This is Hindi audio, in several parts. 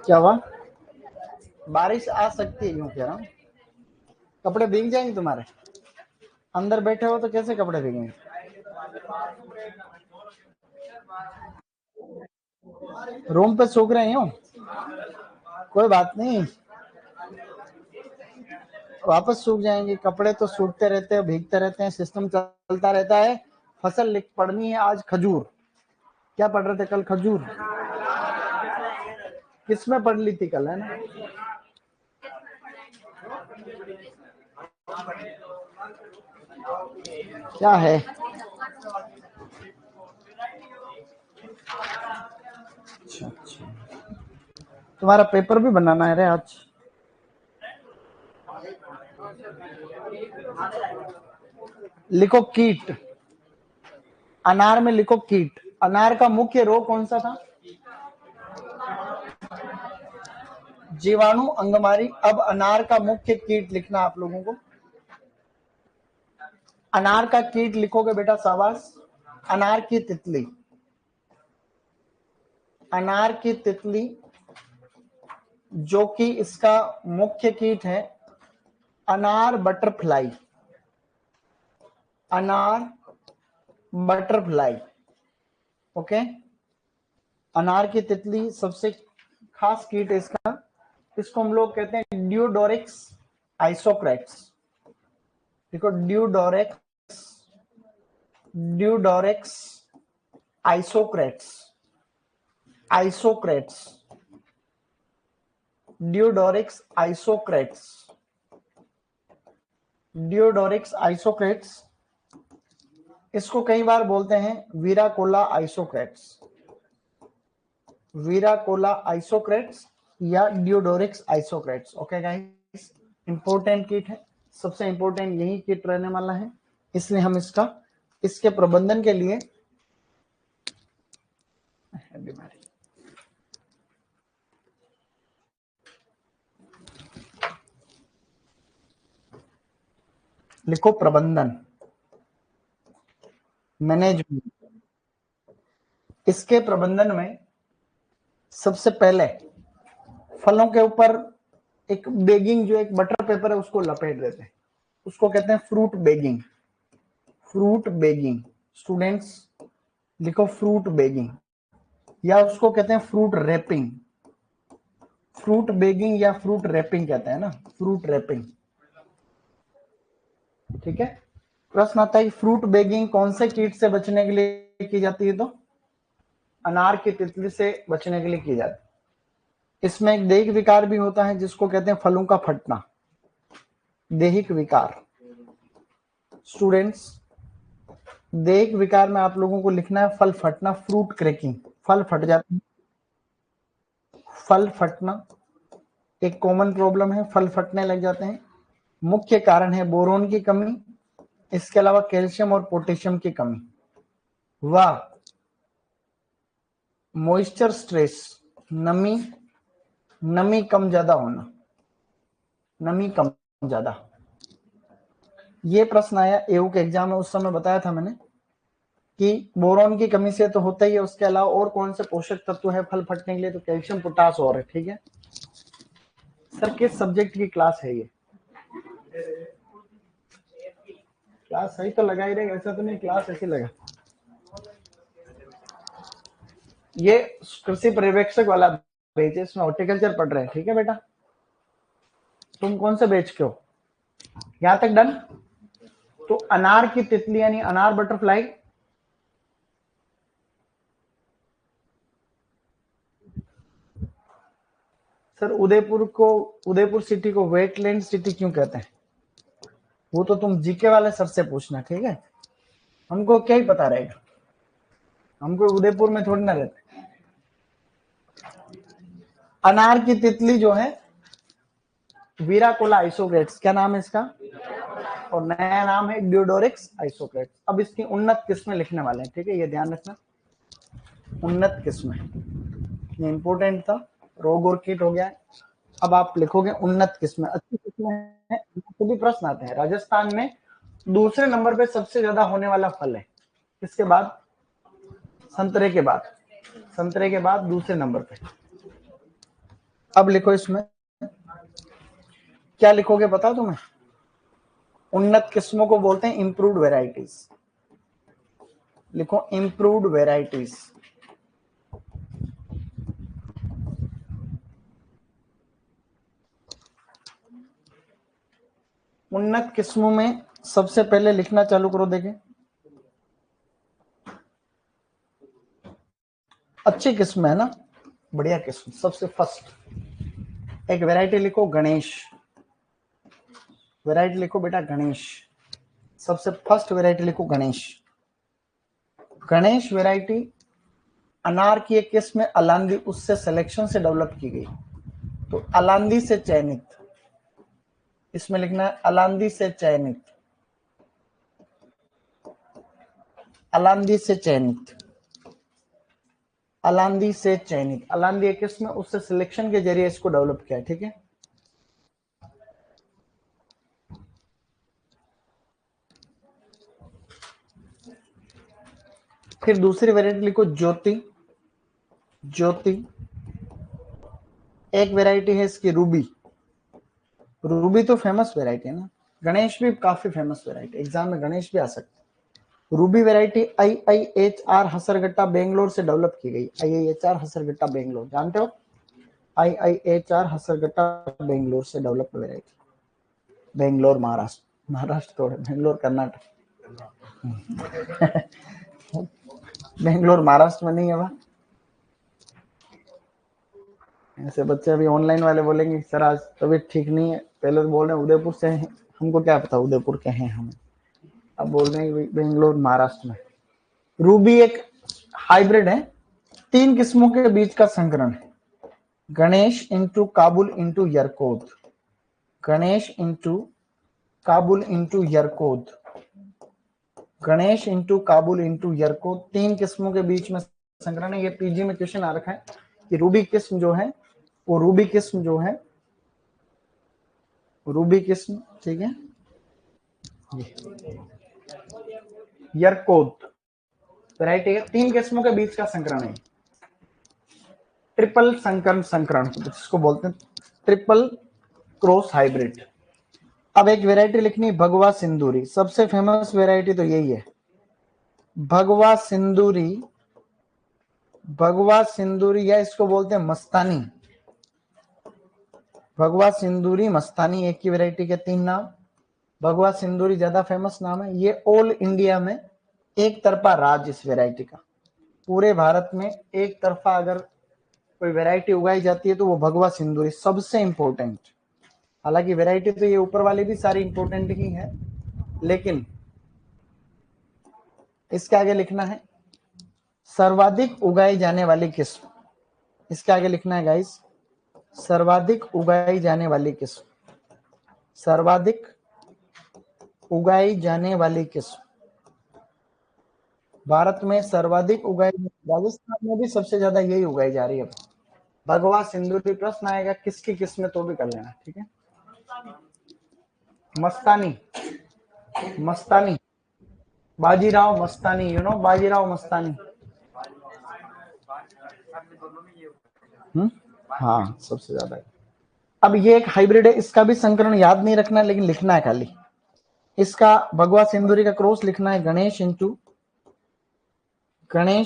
क्या हुआ? बारिश आ सकती है, यूं कह रहा हूँ। कपड़े भीग जाएंगे तुम्हारे, अंदर बैठे हो तो कैसे कपड़े भीगेंगे? रूम पे सूख रहे हो, कोई बात नहीं, वापस सूख जाएंगे। कपड़े तो सूखते रहते हैं, भीगते रहते हैं, सिस्टम चलता रहता है। फसल पढ़नी है आज खजूर। क्या पढ़ रहे थे कल? खजूर किसमें पढ़ ली थी कल, है ना? क्या है? अच्छा, तुम्हारा पेपर भी बनाना है रे आज। लिखो कीट, अनार में लिखो कीट। अनार का मुख्य रोग कौन सा था? जीवाणु, अंगमारी। अब अनार का मुख्य कीट लिखना आप लोगों को। अनार का कीट लिखोगे बेटा, शाबाश। अनार की तितली, अनार की तितली जो कि इसका मुख्य कीट है, अनार बटरफ्लाई। अनार बटरफ्लाई, ओके। अनार की तितली सबसे खास कीट है इसका। इसको हम लोग कहते हैं ड्यूडोरिक्स आइसोक्रेट्स। देखो, ड्यूडोरिक्स, ड्यूडोरिक्स आइसोक्रेट्स, आइसोक्रेट्स, ड्यूडोरिक्स आइसोक्रेट्स, ड्यूडोरिक्स आइसोक्रेट्स। इसको कई बार बोलते हैं वीराकोला आइसोक्रेट्स, वीराकोला आइसोक्रेट्स या ड्यूडोरिक्स आइसोक्रेट्स। ओके गाइस, इंपॉर्टेंट कीट है, सबसे इंपॉर्टेंट यही कीट रहने वाला है, इसलिए हम इसके प्रबंधन के लिए बीमारी। लिखो प्रबंधन, मैनेजमेंट। इसके प्रबंधन में सबसे पहले फलों के ऊपर एक बेगिंग, जो एक बटर पेपर है, उसको लपेट देते हैं। उसको कहते हैं fruit begging, fruit begging. Students लिखो फ्रूट बेगिंग, या उसको कहते हैं फ्रूट रैपिंग। फ्रूट बेगिंग या फ्रूट रैपिंग कहते हैं ना, फ्रूट रैपिंग, ठीक है। प्रश्न आता है फ्रूट बेगिंग कौन से कीट से बचने के लिए की जाती है? तो अनार की तितली से बचने के लिए की जाती है। इसमें एक दैहिक विकार भी होता है जिसको कहते हैं फलों का फटना, दैहिक विकार। स्टूडेंट्स, दैहिक विकार में आप लोगों को लिखना है फल फटना, फ्रूट क्रैकिंग। फल फट जाते हैं, फल फटना एक कॉमन प्रॉब्लम है, फल फटने लग जाते हैं। मुख्य कारण है बोरोन की कमी, इसके अलावा कैल्शियम और पोटेशियम की कमी, व मॉइस्चर स्ट्रेस, नमी, नमी कम ज्यादा होना, नमी कम ज्यादा। ये प्रश्न आया एयू के एग्जाम में, उस समय बताया था मैंने कि बोरोन की कमी से तो होता ही है, उसके अलावा और कौन से पोषक तत्व है फल फटने के लिए? तो कैल्शियम, पोटास और है, ठीक है। सर किस सब्जेक्ट की क्लास है ये? क्लास सही तो लगा ही रहेगा, ऐसा तो नहीं क्लास ऐसी लगा। ये कृषि पर्यवेक्षक वाला बैच है, इसमें हॉर्टिकल्चर पढ़ रहे हैं, ठीक है बेटा। तुम कौन से बैच के हो? यहां तक डन? तो अनार की तितली यानी अनार बटरफ्लाई सर, उदयपुर सिटी को वेटलैंड सिटी क्यों कहते हैं? वो तो तुम जीके वाले सर से पूछना, ठीक है। हमको क्या ही पता रहेगा, हमको उदयपुर में थोड़ी ना रहते। अनार की तितली जो है वीराकोला आइसोक्रेट्स, क्या नाम है इसका? और नया नाम है ड्यूडोरिक्स आइसोक्रेट्स। अब इसकी उन्नत किस्में लिखने वाले हैं, ठीक है, ये ध्यान रखना। उन्नत किस्में, ये इंपॉर्टेंट था, रोग और कीट हो गया। अब आप लिखोगे उन्नत किस्में, अच्छी किस्में हैं। भी प्रश्न आते हैं, राजस्थान में दूसरे नंबर पे सबसे ज्यादा होने वाला फल है, किसके बाद? संतरे के बाद। संतरे के बाद दूसरे नंबर पे। अब लिखो इसमें क्या लिखोगे पता तुम्हें? उन्नत किस्मों को बोलते हैं इंप्रूव्ड वेराइटीज। लिखो इंप्रूव्ड वेराइटीज। उन्नत किस्मों में सबसे पहले लिखना चालू करो, देखें अच्छी किस्म है ना, बढ़िया किस्म। सबसे फर्स्ट एक वैरायटी लिखो गणेश। वैरायटी लिखो बेटा गणेश। सबसे फर्स्ट वैरायटी लिखो गणेश। गणेश वैरायटी अनार की एक किस्म है अलांदी, उससे सिलेक्शन से डेवलप की गई। तो अलांदी से चयनित, इसमें लिखना है अलांदी से चयनित। अलांदी से चयनित। अलांदी से चयनित। अलांदी एक किस्म है, उससे सिलेक्शन के जरिए इसको डेवलप किया। ठीक है, फिर दूसरी वैरायटी लिखो ज्योति। ज्योति एक वैरायटी है इसकी रूबी। रूबी तो फेमस वैरायटी है ना। गणेश भी काफी फेमस वैरायटी, एग्जाम में गणेश भी आ सकता है। रूबी वैरायटी IIHR हसरगट्टा बेंगलोर से डेवलप की गई। IIHR हसरगट्टा बेंगलोर, जानते हो? IIHR हसरगट्टा बेंगलोर से डेवलप वैरायटी। बेंगलोर महाराष्ट्र, महाराष्ट्र थोड़े, बेंगलोर कर्नाटक। बेंगलोर महाराष्ट्र में नहीं है वहां। ऐसे बच्चे अभी ऑनलाइन वाले बोलेंगे सर आज तबीयत ठीक नहीं है, पहले तो बोल रहे हैं उदयपुर से हैं, हमको क्या पता उदयपुर के हैं हम, अब बोल रहे हैं बेंगलोर महाराष्ट्र में। रूबी एक हाइब्रिड है, 3 किस्मों के बीच का संकरण है। Ganesh into Kabul into Yercaud. Ganesh into Kabul into Yercaud. Ganesh into Kabul into Yercaud 3 किस्मों के बीच में संकरण है। ये पीजी में क्वेश्चन आ रखा है कि रूबी किस्म जो है वो रूबी किस्म जो है रूबी किस्म, ठीक है, यरकोद वैरायटी है, 3 किस्मों के बीच का संकरण है। ट्रिपल संकरण, संकरण जिसको बोलते हैं ट्रिपल क्रॉस हाइब्रिड। अब एक वैरायटी लिखनी भगवा सिंदूरी। सबसे फेमस वैरायटी तो यही है, भगवा सिंदूरी। भगवा सिंदूरी या इसको बोलते हैं मस्तानी। भगवा सिंदूरी, मस्तानी एक ही वैरायटी के 3 नाम। भगवा सिंदूरी ज्यादा फेमस नाम है। ये ऑल इंडिया में एक तरफा राज इस वैरायटी का। पूरे भारत में एक तरफा अगर कोई वैरायटी उगाई जाती है तो वो भगवा सिंदूरी सबसे इंपॉर्टेंट। हालांकि वैरायटी तो ये ऊपर वाली भी सारी इंपॉर्टेंट ही है, लेकिन इसके आगे लिखना है सर्वाधिक उगाई जाने वाली किस्म। इसके आगे लिखना है गाइस सर्वाधिक उगाई जाने वाली किस्म। सर्वाधिक उगाई जाने वाली किस्म भारत में सर्वाधिक उगाई, राजस्थान में भी सबसे ज्यादा यही उगाई जा रही है। भगवा सिंदूरी प्रश्न आएगा किसकी किस्म तो भी कर लेना, ठीक है। मस्तानी, मस्तानी, बाजीराव मस्तानी, यू नो बाजीराव मस्तानी। हाँ सबसे ज्यादा है। अब ये एक हाइब्रिड है, इसका भी संकरण याद नहीं रखना लेकिन लिखना है खाली। इसका भगवा सिंदूरी का क्रॉस लिखना है Ganesh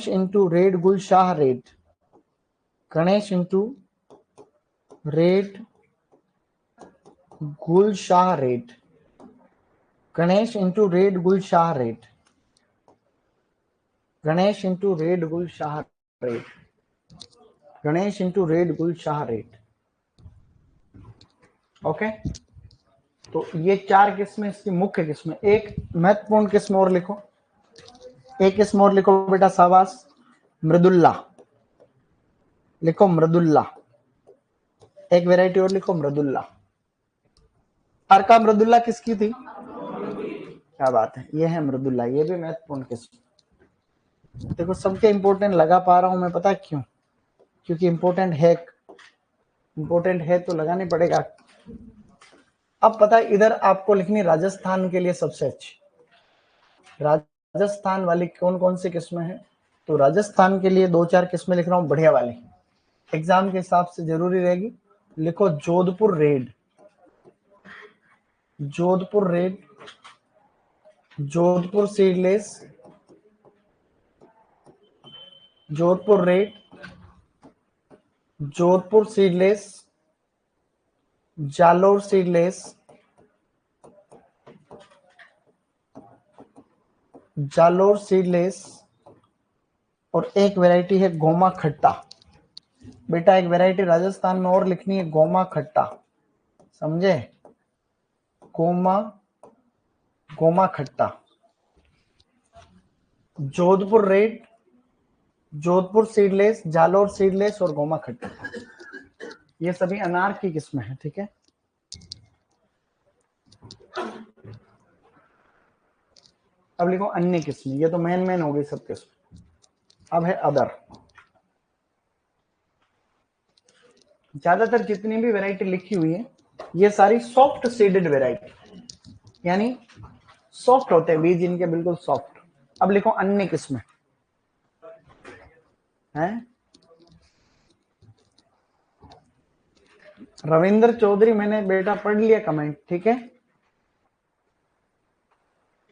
into red Gul Shah red. Ganesh into red Gul Shah red. Ganesh into red Gul Shah red. Ganesh into red Gul Shah red. Ganesh into red Gul Shah red. Okay, तो ये 4 किस्में इसकी मुख्य किस्में। एक महत्वपूर्ण किस्म और लिखो, एक किस्म और लिखो बेटा शाबाश, मृदुल्ला। लिखो मृदुल्ला। एक वैरायटी और लिखो मृदुल्ला। अर्का मृदुल्ला किसकी थी? क्या बात है, ये है मृदुल्ला, ये भी महत्वपूर्ण किस्म। देखो सबके इंपॉर्टेंट लगा पा रहा हूं मैं, पता क्यों? क्योंकि इंपॉर्टेंट है, इंपॉर्टेंट है तो लगानी पड़ेगा। अब पता है इधर आपको लिखनी राजस्थान के लिए सबसे अच्छी। राजस्थान वाली कौन कौन सी किस्में हैं? तो राजस्थान के लिए 2-4 किस्में लिख रहा हूं बढ़िया वाली, एग्जाम के हिसाब से जरूरी रहेगी। लिखो Jodhpur red, Jodhpur red, Jodhpur seedless, Jodhpur red, Jodhpur seedless, Jalore seedless, Jalore seedless, और एक वैरायटी है गोमा खट्टा। बेटा एक वैरायटी राजस्थान में और लिखनी है, गोमा खट्टा, समझे? गोमा, गोमा खट्टा। Jodhpur red, Jodhpur seedless, Jalore seedless और गोमा खट्टा, ये सभी अनार की किस्में हैं, ठीक है। अब लिखो अन्य किस्में, ये तो मेन हो गई सब किस्में। अब है अदर। ज्यादातर जितनी भी वैरायटी लिखी हुई है ये सारी सॉफ्ट सीडेड वैरायटी, यानी सॉफ्ट होते हैं बीज इनके, बिल्कुल सॉफ्ट। अब लिखो अन्य किस्में हैं। रविंद्र चौधरी, मैंने बेटा पढ़ लिया कमेंट, ठीक है।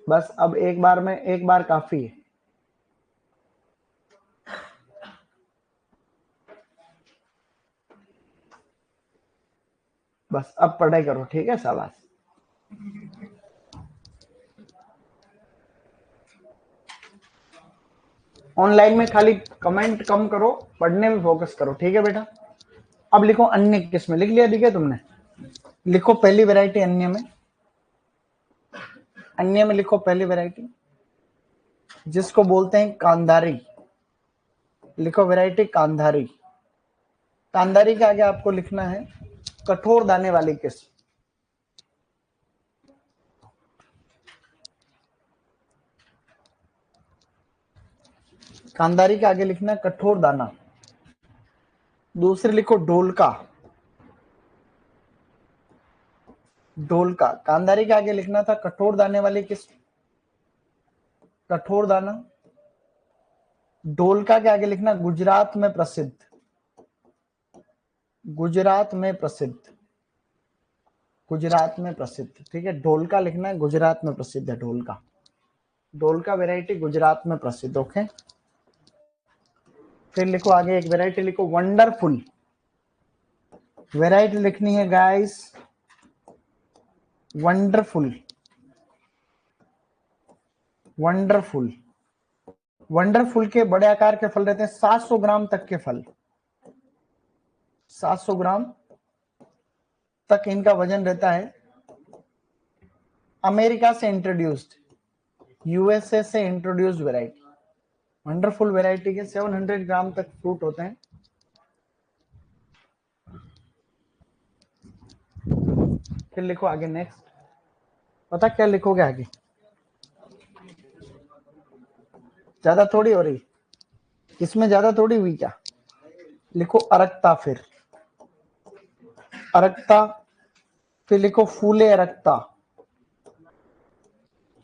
बस अब एक बार काफी है। बस अब पढ़ाई करो, ठीक है, शाबाश। ऑनलाइन में खाली कमेंट कम करो, पढ़ने में फोकस करो, ठीक है बेटा। अब लिखो अन्य किस्में, लिख लिया दिखे तुमने? लिखो पहली वैरायटी अन्य में, अन्य में लिखो पहली वैरायटी जिसको बोलते हैं कांधारी। लिखो वैरायटी कांधारी। कांधारी के आगे आपको लिखना है कठोर दाने वाली किस्म। कांधारी के आगे लिखना है कठोर दाना। दूसरी लिखो ढोलका, ढोलका। कांधारी के आगे लिखना था कठोर दाने वाली किस्म, कठोर दाना। ढोलका के आगे लिखना गुजरात में प्रसिद्ध, गुजरात में प्रसिद्ध, गुजरात में प्रसिद्ध, ठीक है। ढोलका लिखना है, गुजरात में प्रसिद्ध है ढोलका, ढोलका वैरायटी गुजरात में प्रसिद्ध, ओके। फिर लिखो आगे एक वैरायटी लिखो वंडरफुल। वैरायटी लिखनी है गाइस वंडरफुल, वंडरफुल। वंडरफुल के बड़े आकार के फल रहते हैं, 700 ग्राम तक के फल, 700 ग्राम तक इनका वजन रहता है। अमेरिका से इंट्रोड्यूस्ड, यूएसए से इंट्रोड्यूस्ड वैरायटी। वंडरफुल वैरायटी के 700 ग्राम तक फ्रूट होते हैं। फिर लिखो आगे नेक्स्ट, पता क्या लिखोगे आगे? ज्यादा थोड़ी हो रही, इसमें ज्यादा थोड़ी हुई क्या? लिखो अरक्ता, फिर अरक्ता। फिर लिखो फूले अरक्ता,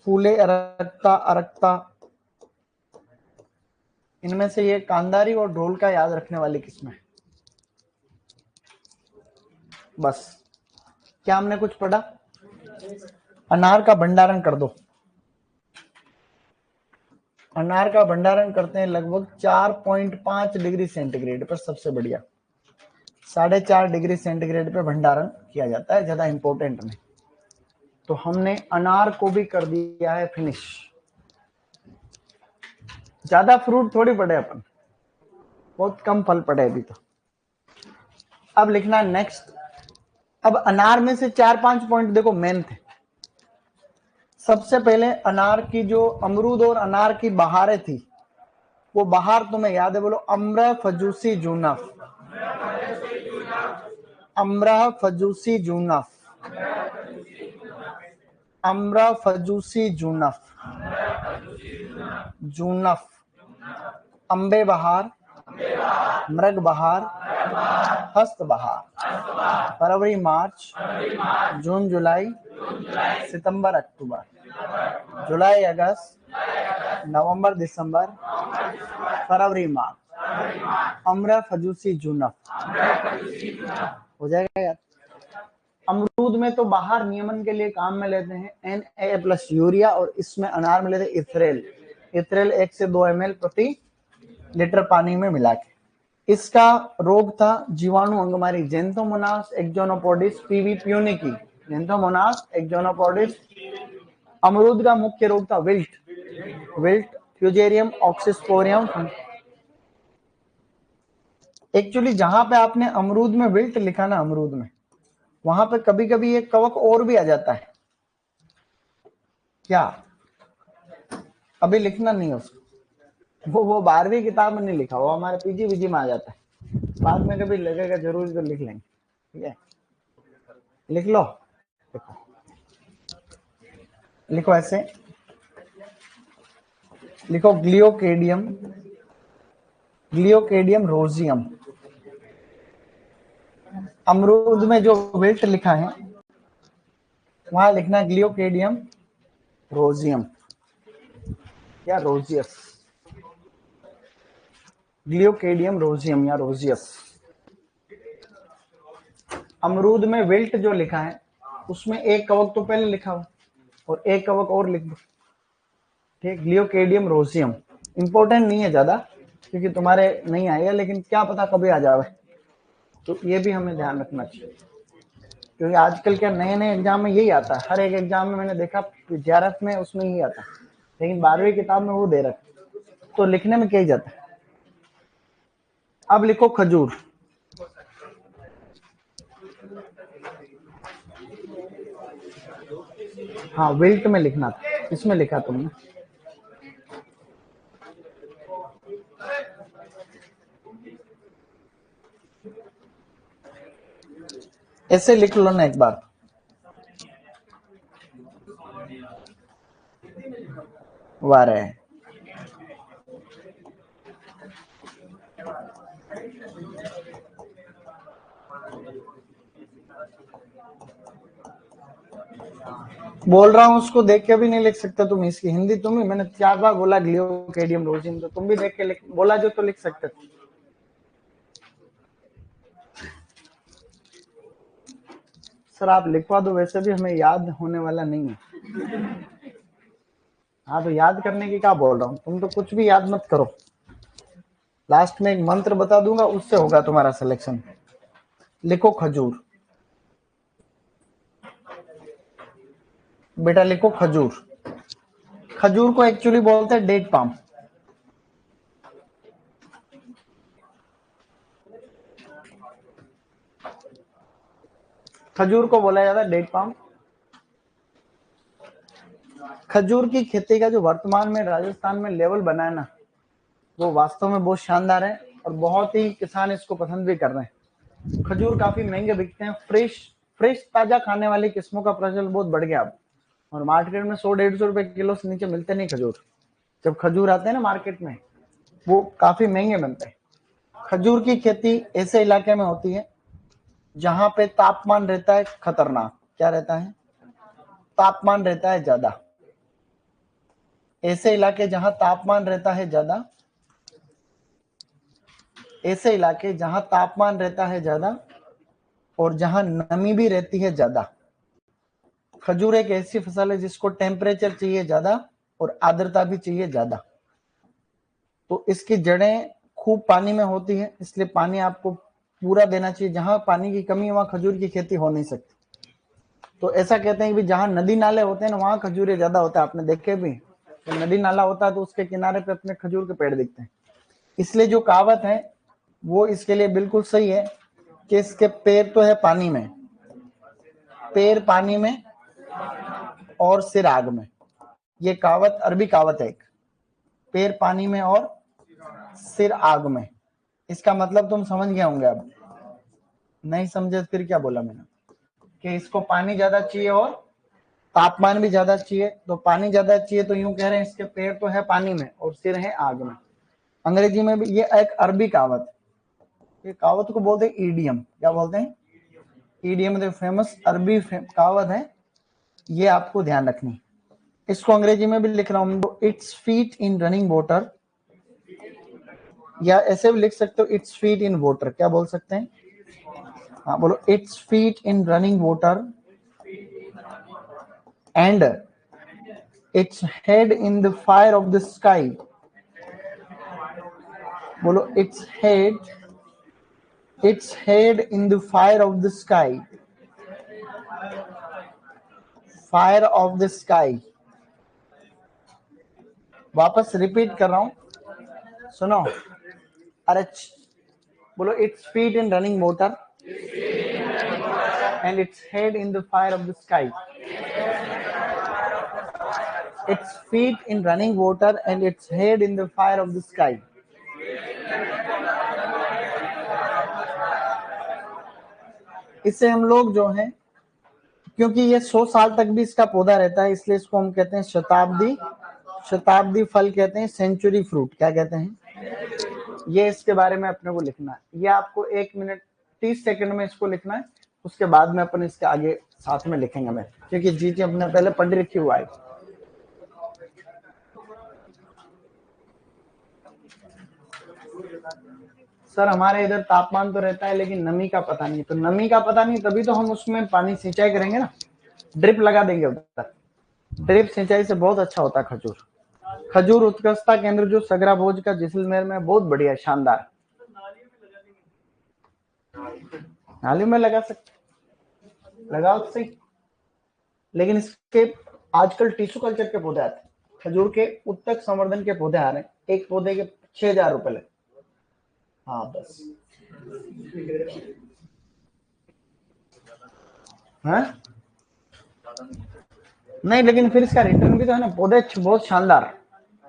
फूले अरक्ता, अरक्ता। इनमें से ये कांधारी और ढोलका याद रखने वाली किस्में। बस क्या हमने कुछ पढ़ा? अनार का भंडारण कर दो। अनार का भंडारण करते हैं लगभग 4.5 डिग्री सेंटीग्रेड पर, सबसे बढ़िया 4.5 डिग्री सेंटीग्रेड पे भंडारण किया जाता है, ज्यादा इंपॉर्टेंट नहीं। तो हमने अनार को भी कर दिया है फिनिश। ज्यादा फ्रूट थोड़ी पड़े अपन, बहुत कम फल पड़े अभी तो। अब लिखना नेक्स्ट। अब अनार में से 4-5 पॉइंट देखो मेन थे। सबसे पहले अनार की जो अमरूद और अनार की बहारें थी, वो बहार तुम्हें याद है, बोलो अम्र फजूसी जूनफ, अम्र फजूसी जूनफ, अम्र फजूसी जूनफ, जूनफ। अम्बे बहार, मृग बहार, हस्त बहार, फरवरी मार्च, जून जुलाई, सितंबर अक्टूबर, जुलाई अगस्त, नवंबर दिसंबर फरवरी मार्च, अमरा फजूसी जूनफ, हो जाएगा यार। अमरूद में तो बाहर नियमन के लिए काम में लेते हैं Na प्लस यूरिया, और इसमें अनार में लेते हैं इथरेल। इथरेल 1 से 2 ml प्रति लीटर पानी में मिला के। इसका रोग था जीवाणु अंगमारी, जेंथोमोनास एक्सोनोपोडिस पीवी प्यूनिकी, जेंथोमोनास एक्सोनोपोडिस। अमरूद का मुख्य रोग था विल्ट, फ्यूजेरियम ऑक्सिस्पोरियम। एक्चुअली जहां पे आपने अमरूद में विल्ट लिखा ना, अमरूद में, वहां पे कभी कभी एक कवक और भी आ जाता है। क्या? अभी लिखना नहीं है उसको, वो 12वीं किताब में नहीं लिखा, वो हमारे पीजी में आ जाता है। बाद में कभी लगेगा जरूर तो लिख लेंगे, ठीक है? लिख लो, लिखो ऐसे, लिखो ग्लियोकेडियम रोजियम। अमरूद में जो विल्ट लिखा है वहां लिखना ग्लियोकेडियम रोजियम या रोजियस, ग्लियोकेडियम रोजियम या रोजियस। अमरूद में विल्ट जो लिखा है उसमें एक कवक तो पहले लिखा हो और एक कवक और लिख दो, ठीक। ग्लियोकेडियम रोजियम इंपॉर्टेंट नहीं है ज्यादा, क्योंकि तुम्हारे नहीं आएगा, लेकिन क्या पता कभी आ जाए, तो ये भी हमें ध्यान रखना चाहिए, क्योंकि आजकल क्या नए नए एग्जाम में यही आता है। हर एक एग्जाम में मैंने देखा JRF में उसमें यही आता है, लेकिन 12वीं किताब में वो दे रखा, तो लिखने में क्या ही जाता है। अब लिखो खजूर। हाँ, विल्ट में लिखना था, इसमें लिखा तुमने। ऐसे लिख लो ना एक बार, वार है। बोल रहा हूँ उसको देख के भी नहीं लिख सकते तुम, इसकी हिंदी तुम ही, मैंने 4 बार बोला ग्लियोकेडियम रोजियम, तो तुम भी देख के बोला जो तो लिख सकते थे। सर आप लिखवा दो, वैसे भी हमें याद होने वाला नहीं है। हाँ तो याद करने की क्या बोल रहा हूँ, तुम तो कुछ भी याद मत करो, लास्ट में एक मंत्र बता दूंगा, उससे होगा तुम्हारा सिलेक्शन। लिखो खजूर, बेटा लिखो खजूर। खजूर को एक्चुअली बोलते हैं डेट पाम। खजूर को बोला जाता है डेट पाम। खजूर की खेती का जो वर्तमान में राजस्थान में लेवल बना है ना, वो वास्तव में बहुत शानदार है, और बहुत ही किसान इसको पसंद भी कर रहे हैं। खजूर काफी महंगे बिकते हैं। फ्रेश ताजा खाने वाली किस्मों का प्रचलन बहुत बढ़ गया अब, और मार्केट में 100-150 रुपए किलो से नीचे मिलते नहीं खजूर। जब खजूर आते हैं ना मार्केट में, वो काफी महंगे बनते हैं। खजूर की खेती ऐसे इलाके में होती है जहां पे तापमान रहता है खतरनाक। क्या रहता है? तापमान रहता है ज्यादा। ऐसे इलाके जहां तापमान रहता है ज्यादा, ऐसे इलाके जहां तापमान रहता है ज्यादा और जहां नमी भी रहती है ज्यादा। खजूर एक ऐसी फसल है जिसको टेम्परेचर चाहिए ज्यादा और आर्द्रता भी चाहिए ज्यादा। तो इसकी जड़ें खूब पानी में होती है, इसलिए पानी आपको पूरा देना चाहिए। जहां पानी की कमी है वहां खजूर की खेती हो नहीं सकती। तो ऐसा कहते हैं कि जहां नदी नाले होते हैं ना, वहां खजूर ज्यादा होता है। आपने देखे भी, तो नदी नाला होता है तो उसके किनारे पे अपने खजूर के पेड़ दिखते हैं। इसलिए जो कहावत है वो इसके लिए बिल्कुल सही है कि इसके पैर तो है पानी में, पैर पानी में और सिर आग में। ये कहावत अरबी कहावत है, एक पैर पानी में और सिर आग में। इसका मतलब तुम समझ गए होंगे। अब नहीं समझे फिर क्या बोला मैंने, कि इसको पानी ज्यादा चाहिए और तापमान भी ज्यादा चाहिए। तो पानी ज्यादा चाहिए तो यूं कह रहे हैं इसके पैर तो है पानी में और सिर है आग में। अंग्रेजी में भी ये एक अरबी कहावत, ये कहावत को बोलते हैं ईडियम। क्या बोलते हैं? ईडियम। फेमस अरबी कहावत है, ये आपको ध्यान रखनी। इसको अंग्रेजी में भी लिख रहा हूं, it's feet in running water, या ऐसे भी लिख सकते हो इट्स फीट इन वाटर। क्या बोल सकते हैं? हाँ बोलो, its feet in running water and its head in the fire of the sky. बोलो, its head in the fire of the sky, fire of the sky. वापस रिपीट कर रहा हूं, सुनो। अरे बोलो, its feet in running water and its head in the fire of the sky. Its feet in running water and its head in the fire of the sky. इससे हम लोग जो हैं, क्योंकि ये 100 साल तक भी इसका पौधा रहता है, इसलिए इसको हम कहते हैं शताब्दी फल कहते हैं, सेंचुरी फ्रूट। क्या कहते हैं? ये इसके बारे में अपने को लिखना है। ये आपको 1 मिनट 30 सेकंड में इसको लिखना है, उसके बाद में अपन इसके आगे साथ में लिखेंगे मैं, क्योंकि जीटी अपने पहले पढ़ रखी हुआ है। सर हमारे इधर तापमान तो रहता है लेकिन नमी का पता नहीं। तो नमी का पता नहीं, तभी तो हम उसमें पानी सिंचाई करेंगे ना, ड्रिप लगा देंगे उधर। ड्रिप सिंचाई से बहुत अच्छा होता है खजूर। खजूर उत्कृष्टता केंद्र जो सगरा भोज का जैसलमेर में, बहुत बढ़िया, शानदार। नाली में लगा सकते, लगाओ तो सही, लेकिन इसके आजकल टिश्यू कल्चर के पौधे आते हैं, खजूर के उत्तक संवर्धन के पौधे आ रहे हैं, एक पौधे के 6000 रुपए लगे। हाँ बस है नहीं, लेकिन फिर इसका रिटर्न भी तो है ना। पौधे बहुत शानदार,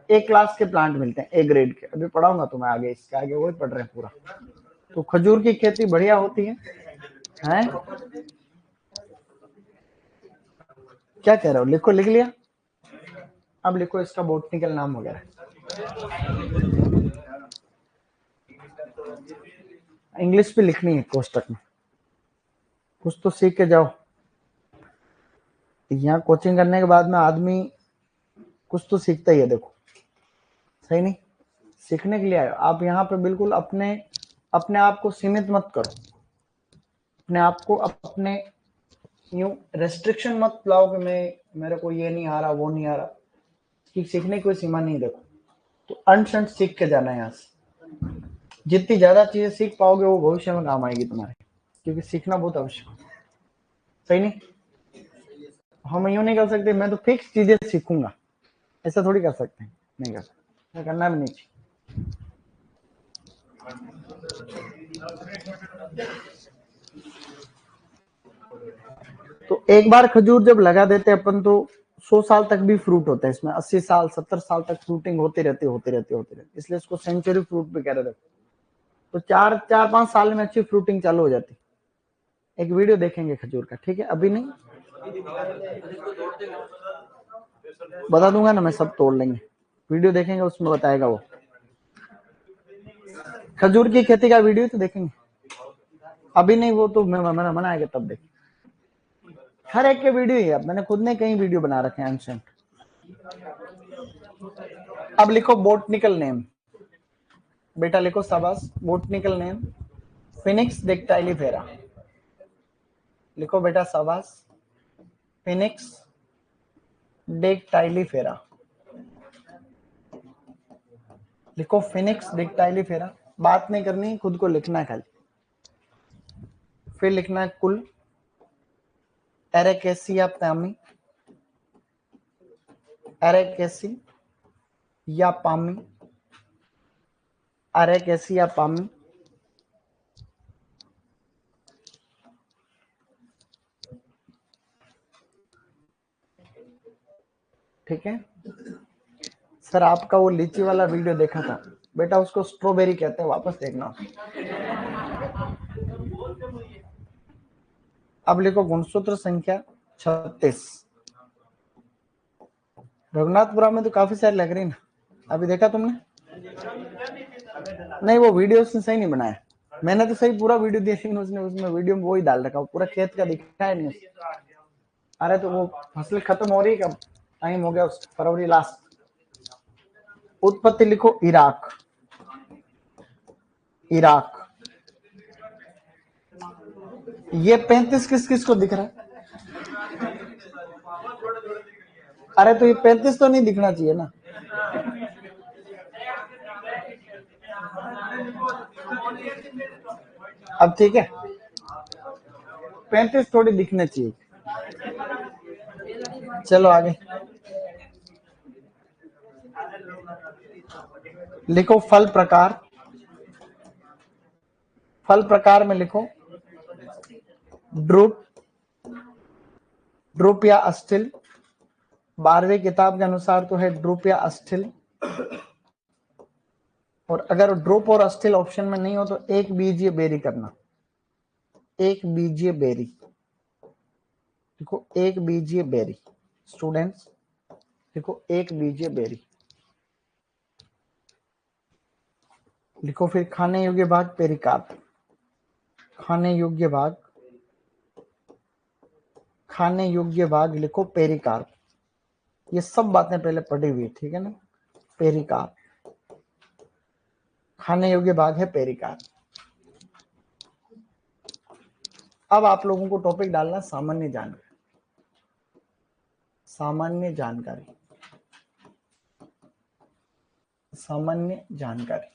ए क्लास के प्लांट मिलते हैं, ए ग्रेड के। अभी पढ़ाऊंगा तुम्हें आगे, इसके आगे वही पढ़ रहे हैं पूरा। तो खजूर की खेती बढ़िया होती है। क्या कह रहे हो? लिखो, लिख लिया? अब लिखो इसका बोटनिकल नाम वगैरह। इंग्लिश भी लिखनी है कोष्टक में, कुछ तो सीख के जाओ। यहाँ कोचिंग करने के बाद में आदमी कुछ तो सीखता ही है, देखो सही नहीं? सीखने के लिए आए आप यहाँ पे। बिल्कुल अपने आप को सीमित मत करो, अपने आप को अपने यूं रेस्ट्रिक्शन मत लाओ कि मेरे को ये नहीं आ रहा, वो नहीं आ रहा। कि सीखने की कोई सीमा नहीं। देखो, तो अंश सीख के जाना है यहाँ से। जितनी ज्यादा चीजें सीख पाओगे वो भविष्य में काम आएगी तुम्हारे, क्योंकि सीखना बहुत आवश्यक है। सही नहीं? हम यूं नहीं कर सकते मैं तो फिक्स चीजें सीखूंगा, ऐसा थोड़ी कर सकते हैं। नहीं कर सकते, करना भी नहीं चाहिए। तो एक बार खजूर जब लगा देते अपन तो 100 साल तक भी फ्रूट होता है इसमें, 80 साल 70 साल तक फ्रूटिंग होती रहती, इसलिए इसको सेंचुरी फ्रूट भी कह रहे थे। तो 4-5 साल में अच्छी फ्रूटिंग चालू हो जाती। एक वीडियो देखेंगे खजूर का, ठीक है? अभी नहीं, बता दूंगा ना मैं, सब तोड़ लेंगे। वीडियो देखेंगे उसमें बताएगा वो। खजूर की खेती का वीडियो तो देखेंगे, अभी नहीं, वो तो मना आएगा तब देखेंगे। हर एक के वीडियो ही है, मैंने खुद ने कई वीडियो बना रखे हैं एंशिएंट। अब लिखो बोटनिकल नेम, बेटा लिखो शाबाश। Botanical name Phoenix dactylifera. लिखो बेटा शाबाश, फिनिक्स डिक्टाइलिफेरा। लिखो फिनिक्स डिक्टाइलिफेरा। बात नहीं करनी, खुद को लिखना है खाली। फिर लिखना है कुल एरेकेसिया पामी, एरेकेसी या पामी, एरेकेसिया पामी। ठीक है सर, आपका वो लीची वाला वीडियो देखा था बेटा, उसको स्ट्रॉबेरी कहते हैं, वापस देखना। अब लिखो गुणसूत्र संख्या 36। रघुनाथपुरा में तो काफी सारे लग रही ना, अभी देखा तुमने? नहीं, वो वीडियो उसने सही नहीं बनाया। मैंने तो सही पूरा वीडियो दिया, लेकिन उसने उसमें वीडियो में वो ही डाल रखा, पूरा खेत का दिखाया नहीं। अरे तो वो फसल खत्म हो रही है कब? टाइम हो गया उसका, फरवरी लास्ट। उत्पत्ति लिखो इराक, इराक। ये 35 किस किस को दिख रहा है? अरे तो ये 35 तो नहीं दिखना चाहिए ना। अब ठीक है, 35 थोड़ी दिखने चाहिए। चलो आगे लिखो फल प्रकार। फल प्रकार में लिखो ड्रूप, ड्रूप या अस्थिल। 12वीं किताब के अनुसार तो है ड्रूप या अस्थिल। और अगर ड्रूप और अस्थिल ऑप्शन में नहीं हो तो एक बीजीय बेरी करना, एक बीजीय बेरी। देखो एक बीजीय बेरी, स्टूडेंट्स देखो एक बीजीय बेरी लिखो। फिर खाने योग्य भाग पेरिकार्प, खाने योग्य भाग, खाने योग्य भाग लिखो पेरिकार्प। ये सब बातें पहले पढ़ी हुई, ठीक है ना। पेरिकार्प, खाने योग्य भाग है पेरिकार्प। अब आप लोगों को टॉपिक डालना सामान्य जानकारी, सामान्य जानकारी, सामान्य जानकारी,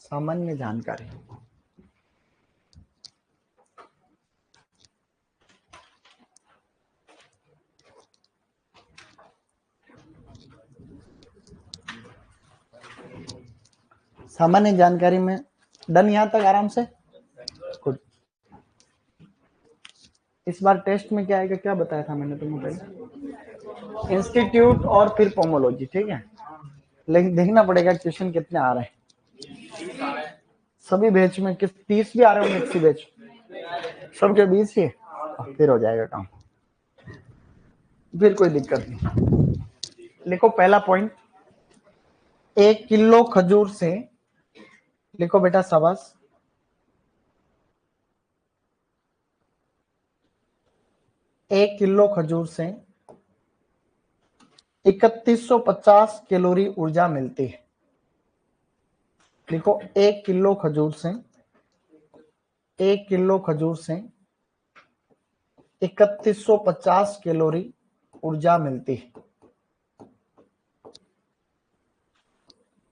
सामान्य जानकारी। सामान्य जानकारी में डन यहां तक आराम से। गुड। इस बार टेस्ट में क्या आएगा, क्या बताया था मैंने तुम्हें पहले? इंस्टीट्यूट और फिर पोमोलॉजी, ठीक है। लेकिन देखना पड़ेगा क्वेश्चन कितने आ रहे हैं सभी बैच में। किस 30 भी आ रहे होंगे किसी बैच, सबके 20 ही, फिर हो जाएगा काम, फिर कोई दिक्कत नहीं। लिखो पहला पॉइंट, 1 किलो खजूर से, लिखो बेटा शाबाश, 1 किलो खजूर से 3150 कैलोरी ऊर्जा मिलती है। लिखो 1 किलो खजूर से, 1 किलो खजूर से 3150 कैलोरी ऊर्जा मिलती है।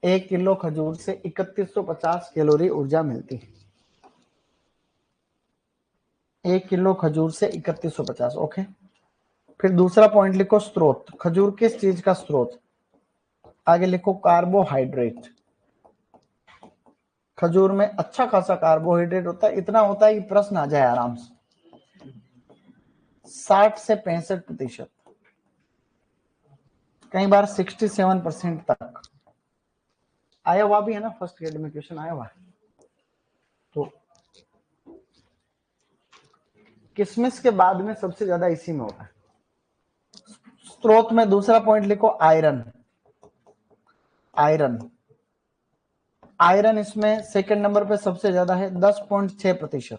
1 किलो खजूर से 3150 कैलोरी ऊर्जा मिलती है। 1 किलो खजूर से 3150, ओके। फिर दूसरा पॉइंट लिखो स्रोत, खजूर किस चीज का स्रोत? आगे लिखो कार्बोहाइड्रेट। खजूर में अच्छा खासा कार्बोहाइड्रेट होता है, इतना होता है कि प्रश्न आ जाए आराम से, 60 से 65%, कई बार 67% तक आया हुआ भी है ना। फर्स्ट ग्रेड में क्वेश्चन आया हुआ है। तो किशमिश के बाद में सबसे ज्यादा इसी में होता है। स्रोत में दूसरा पॉइंट लिखो आयरन, आयरन, आयरन इसमें सेकंड नंबर पे सबसे ज्यादा है 10.6%।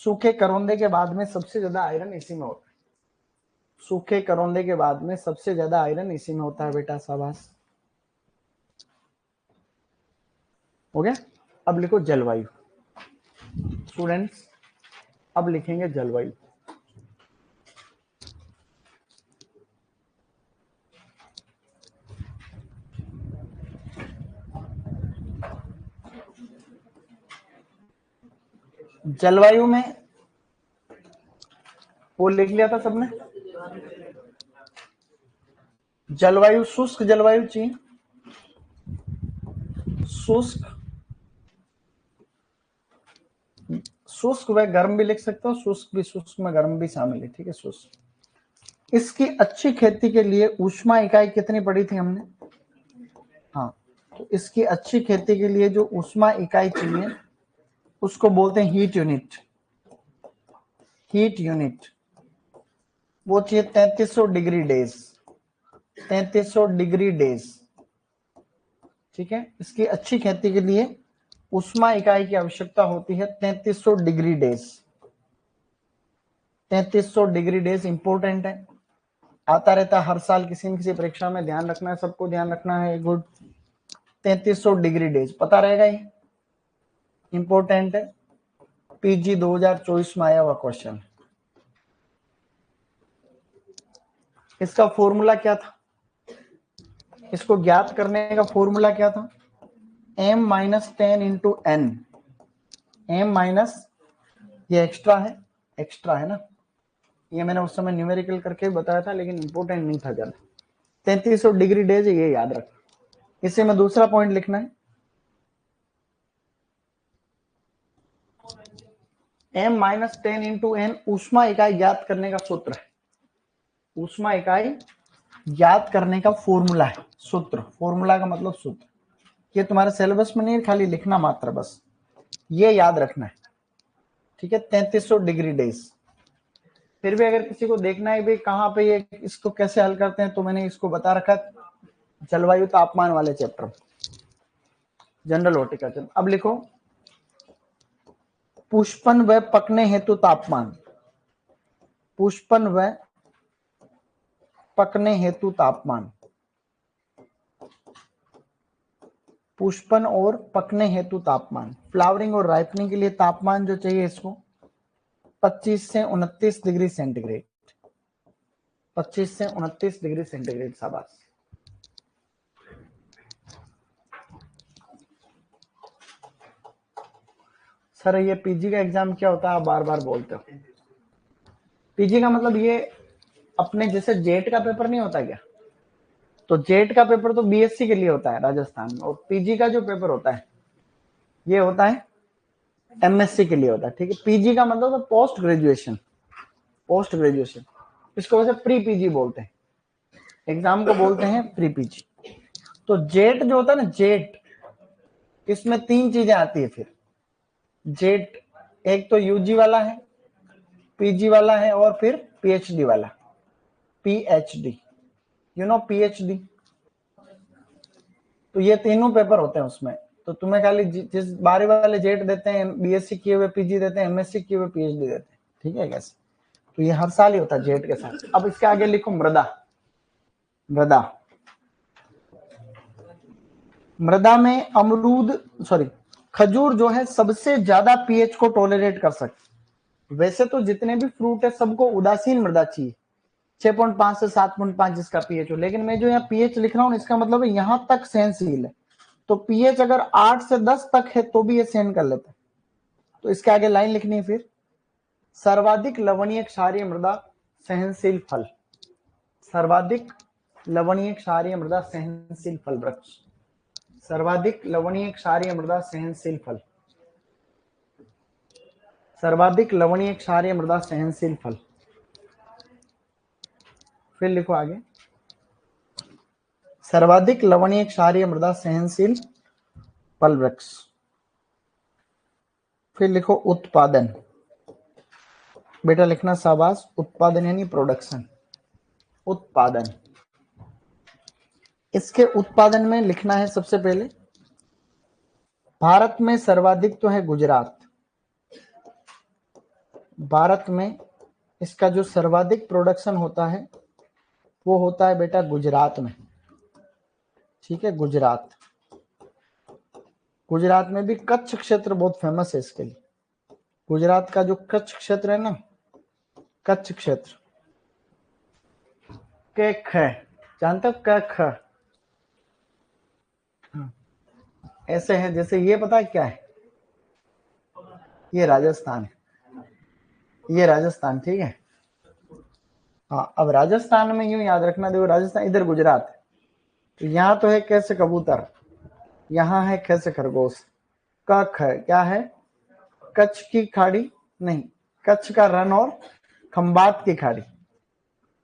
सूखे करौंदे के बाद में सबसे ज्यादा आयरन इसी में होता है। सूखे करौंदे के बाद में सबसे ज्यादा आयरन इसी में होता है बेटा, शाबाश, हो गया। अब लिखो जलवायु, स्टूडेंट्स अब लिखेंगे जलवायु। जलवायु में वो लिख लिया था सबने, जलवायु शुष्क जलवायु चाहिए, शुष्क, शुष्क व गर्म भी लिख सकते हो, शुष्क भी, शुष्क में गर्म भी शामिल है, ठीक है, शुष्क। इसकी अच्छी खेती के लिए ऊष्मा इकाई कितनी पड़ी थी हमने? हाँ, तो इसकी अच्छी खेती के लिए जो ऊष्मा इकाई चाहिए उसको बोलते हैं हीट यूनिट, हीट यूनिट। वो चाहिए 3300 डिग्री डेज, 3300 डिग्री डेज, ठीक है। इसकी अच्छी खेती के लिए ऊष्मा इकाई की आवश्यकता होती है 3300 degree days. 3300 degree days important है, आता रहता है हर साल किसी न किसी परीक्षा में, ध्यान रखना है, सबको ध्यान रखना है। गुड, 3300 डिग्री डेज पता रहेगा, ये इंपॉर्टेंट है, पीजी 2024 में आया हुआ क्वेश्चन। इसका फॉर्मूला क्या था, इसको ज्ञात करने का फॉर्मूला क्या था, m minus 10 into N, m minus, ये एक्स्ट्रा है ना, ये मैंने उस समय न्यूमेरिकल करके बताया था लेकिन इंपॉर्टेंट नहीं था ज्यादा। 3300 डिग्री डेज ये याद रख। इसे में दूसरा पॉइंट लिखना है, m माइनस 10 इंटू एन ऊष्मा इकाई ज्ञात करने का सूत्र है, ऊष्मा इकाई ज्ञात करने का फॉर्मूला है, सूत्र, फॉर्मूला का मतलब सूत्र। ये तुम्हारे सिलेबस में नहीं है, खाली लिखना मात्र, बस ये याद रखना है, ठीक है। 3300 डिग्री डेज। फिर भी अगर किसी को देखना है भाई कहाँ पे ये इसको कैसे हल करते हैं, तो मैंने इसको बता रखा जलवायु तापमान वाले चैप्टर, जनरल हॉर्टिकल्चर। अब लिखो, पुष्पन व पकने हेतु तापमान, पुष्पन व पकने हेतु तापमान, पुष्पन और पकने हेतु तापमान, फ्लावरिंग और राइपनिंग के लिए तापमान जो चाहिए इसको 25 से 29 डिग्री सेंटीग्रेड, 25 से 29 डिग्री सेंटीग्रेड। शाबाश। सर ये पीजी का एग्जाम क्या होता है, आप बार बार बोलते हो। पीजी का मतलब ये अपने जैसे जेट का पेपर नहीं होता क्या, तो जेट का पेपर तो बीएससी के लिए होता है राजस्थान में, और पीजी का जो पेपर होता है ये होता है एमएससी के लिए होता है, ठीक है। पीजी का मतलब तो पोस्ट ग्रेजुएशन, पोस्ट ग्रेजुएशन, इसको वैसे प्री पीजी बोलते हैं, एग्जाम को बोलते हैं प्री पीजी। तो जेट जो होता है ना, जेट, इसमें 3 चीजें आती है फिर जेट, एक तो यूजी वाला है, पीजी वाला है, और फिर पीएचडी वाला, पीएचडी, यू नो पीएचडी। तो ये तीनों पेपर होते हैं उसमें, तो तुम्हें खाली जिस बारी वाले जेट देते हैं, बीएससी किए हुए पीजी देते हैं, एमएससी किए हुए पीएचडी देते हैं, ठीक है कैसे। तो ये हर साल ही होता है जेट के साथ। अब इसके आगे लिखो मृदा, मृदा, मृदा में अमरूद, सॉरी, खजूर जो है सबसे ज्यादा पीएच को टॉलरेट कर सकते। वैसे तो जितने भी फ्रूट है सबको उदासीन मृदा चाहिए, 6.5 से 7.5 जिसका पीएच हो, लेकिन मैं जो यहाँ पीएच लिख रहा हूँ इसका मतलब है यहां तक सहनशील है, तो पीएच अगर 8 से 10 तक है तो भी ये सहन कर लेता है। तो इसके आगे लाइन लिखनी है फिर, सर्वाधिक लवणीय क्षारीय मृदा सहनशील फल, सर्वाधिक लवणीय क्षारीय मृदा सहनशील फल वृक्ष, सर्वाधिक लवणीय क्षारीय मृदा सहनशील फल, सर्वाधिक लवणीय क्षारीय मृदा सहनशील फल। फिर लिखो आगे, सर्वाधिक लवणीय क्षारीय मृदा सहनशील फल वृक्ष। फिर लिखो उत्पादन, बेटा लिखना शाबाश, उत्पादन यानी प्रोडक्शन, उत्पादन। इसके उत्पादन में लिखना है सबसे पहले, भारत में सर्वाधिक तो है गुजरात, भारत में इसका जो सर्वाधिक प्रोडक्शन होता है वो होता है बेटा गुजरात में, ठीक है। गुजरात, गुजरात में भी कच्छ क्षेत्र बहुत फेमस है इसके लिए। गुजरात का जो कच्छ क्षेत्र है ना, कच्छ क्षेत्र, केख है, जानते हो केख, ऐसे है जैसे ये, पता है क्या है, ये राजस्थान है, ये राजस्थान, ठीक है। हाँ, अब राजस्थान में यूं याद रखना, देखो राजस्थान इधर गुजरात है, तो यहाँ तो है कैसे कबूतर, यहाँ है कैसे खरगोश, कख है, क्या है, कच्छ की खाड़ी, नहीं, कच्छ का रण और खंबात की खाड़ी।